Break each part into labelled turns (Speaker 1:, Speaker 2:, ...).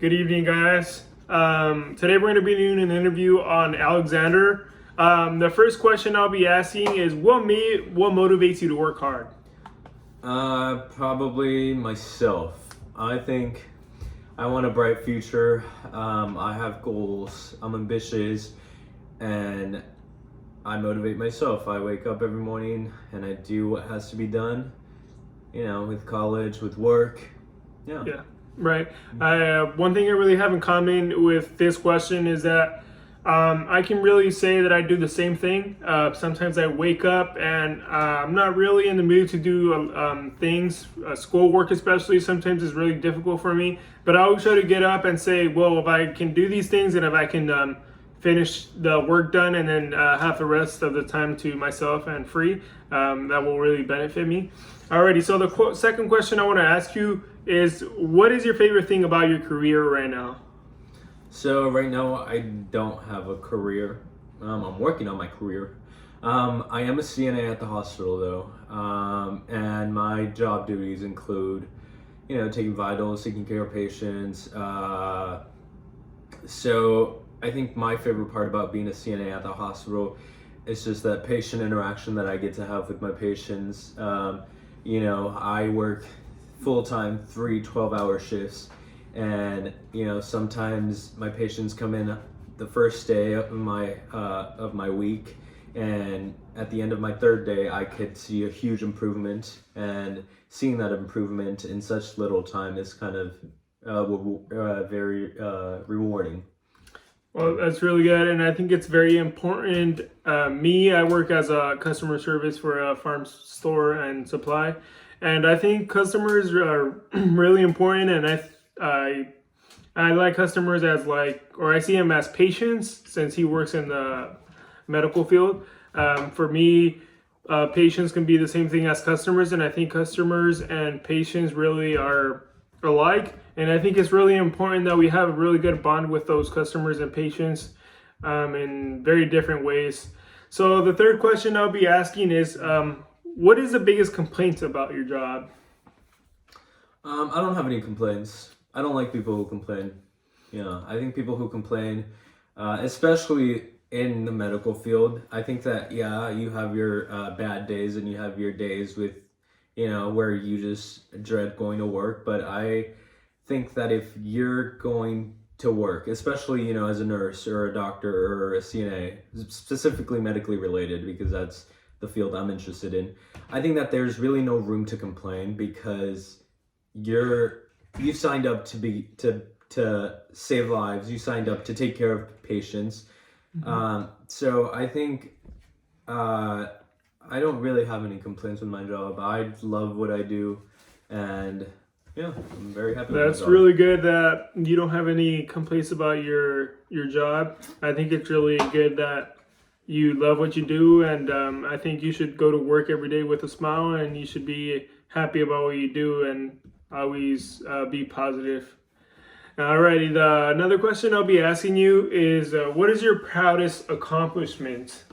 Speaker 1: Good evening, guys. Today we're going to be doing an interview on Alexander. The first question I'll be asking is what motivates you to work hard?
Speaker 2: Probably myself. I think I want a bright future. I have goals. I'm ambitious, and I motivate myself. I wake up every morning and I do what has to be done. You know, with college, with work.
Speaker 1: Yeah, right. One thing I really have in common with this question is that I can really say that I do the same thing. Sometimes I wake up and I'm not really in the mood to do things, schoolwork especially. Sometimes it's really difficult for me. But I always try to get up and say, well, if I can do these things and if I can finish the work done and then have the rest of the time to myself and free, that will really benefit me. Alrighty, so the second question I want to ask you is, what is your favorite thing about your career right now?
Speaker 2: So right now I don't have a career. I'm working on my career. I am a CNA at the hospital though, and my job duties include, you know, taking vitals, taking care of patients. So I think my favorite part about being a CNA at the hospital is just that patient interaction that I get to have with my patients. You know, I work full-time, 3 12-hour shifts, and you know, sometimes my patients come in the first day of my week, and at the end of my third day I could see a huge improvement, and seeing that improvement in such little time is kind of very rewarding.
Speaker 1: Well, that's really good, and I think it's very important. I work as a customer service for a farm store and supply, and I think customers are really important. And I like customers as I see him as patients since he works in the medical field. For me, patients can be the same thing as customers, and I think customers and patients really are alike. And I think it's really important that we have a really good bond with those customers and patients in very different ways. So the third question I'll be asking is, what is the biggest complaint about your job?
Speaker 2: I don't have any complaints. I don't like people who complain. You know, I think people who complain, especially in the medical field, I think that, yeah, you have your bad days and you have your days with, you know, where you just dread going to work. But I think that if you're going to work, especially, you know, as a nurse or a doctor or a CNA, specifically medically related, because that's the field I'm interested in, I think that there's really no room to complain, because you signed up to save lives. You signed up to take care of patients. Mm-hmm. So I think I don't really have any complaints with my job. I love what I do, and yeah, I'm very happy with my job.
Speaker 1: That's really good that you don't have any complaints about your job. I think it's really good that you love what you do, and I think you should go to work every day with a smile, and you should be happy about what you do and always be positive. Alrighty, another question I'll be asking you is, what is your proudest accomplishment?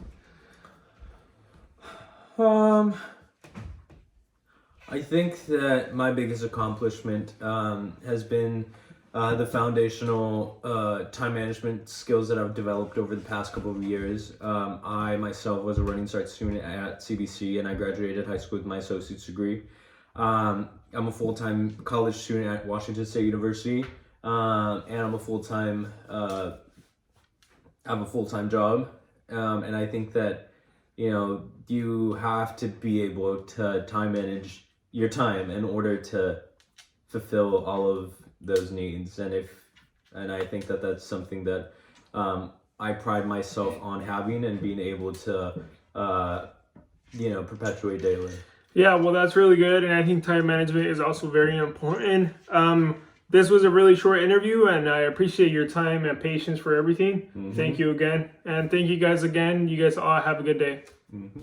Speaker 2: I think that my biggest accomplishment has been the foundational time management skills that I've developed over the past couple of years. I myself was a Running Start student at CBC, and I graduated high school with my associate's degree. I'm a full-time college student at Washington State University, and I'm a full-time I have a full-time job, and I think that, you know, you have to be able to time manage your time in order to fulfill all of those needs, and I think that that's something that I pride myself on having and being able to you know, perpetuate daily.
Speaker 1: Yeah, well, that's really good, and I think time management is also very important. This was a really short interview, and I appreciate your time and patience for everything. Mm-hmm. Thank you again, and thank you guys again. You guys all have a good day. Mm-hmm.